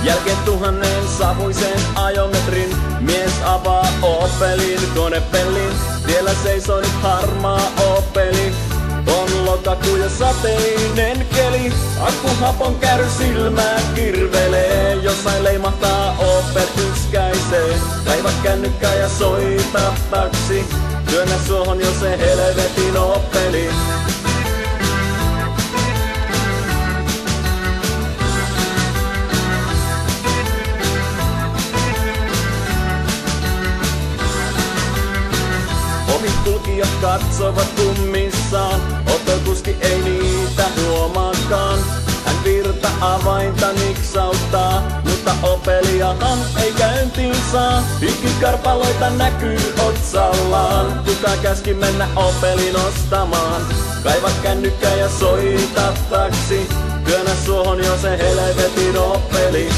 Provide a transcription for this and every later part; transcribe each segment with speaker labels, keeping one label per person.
Speaker 1: Jälkeen 1000 savuisen ajometrin mies avaa Opelin konepellin. Vielä seisoo nyt harmaa Opeli. On lokakuu ja sateinen keli. Akkuhapon käry silmää kirvelee. Jossain leimahtaa Opel yskäisee. Kaiva kännykkää ja soita taksi. Työnnä suohon jo se helvetin Opeli. Ohikulkijat katsovat kummissaan, Opel-kuski ei niitä huomaakaan. Hän virta avainta niksauttaa, mutta Opeliahan ei käyntiin saa. Hikikarpaloita näkyy otsallaan, kuka käski mennä Opelin ostamaan. Kaiva kännykkä ja soita taksi, työnnä suohon jo se helvetin Opeli.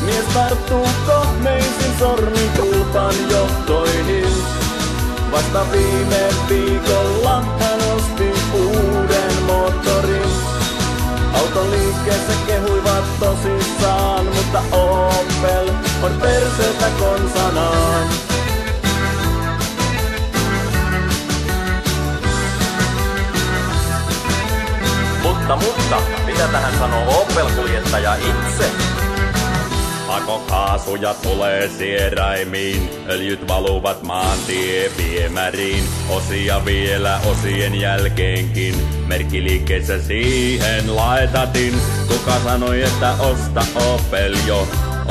Speaker 1: Mies tarttuu kohmeisin sormin tulpan johtoihin. Vasta viime viikolla hän osti uuden moottorin. Auton liikkeessä kehuivat tosissaan, mutta Opel on perseestä konsanaan.
Speaker 2: Mutta, mitä tähän sanoo Opel-kuljettaja itse?
Speaker 1: Pakokaasuja tulee sieräimiin, öljyt valuvat maantieviemäriin. Osia vielä osien jälkeenkin, merkkiliikkeessä siihen laitatin. Kuka sanoi, että osta Opel jo?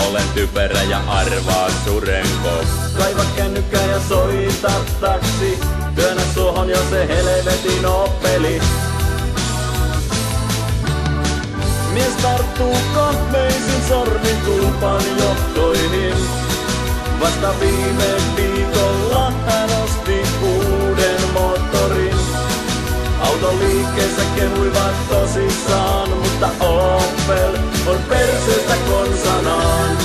Speaker 1: Olen typerä ja arvaa surenko. Kaiva kännykkää ja soita taksi, työnnä suohon jo se helvetin Opeli. Mies tarttuu kohmeisin sormin tulpan johtoihin. Vasta viime viikolla hän osti uuden moottorin. Auton liikkeessä kehuivat tosissaan, mutta Opel on perseestä konsanaan.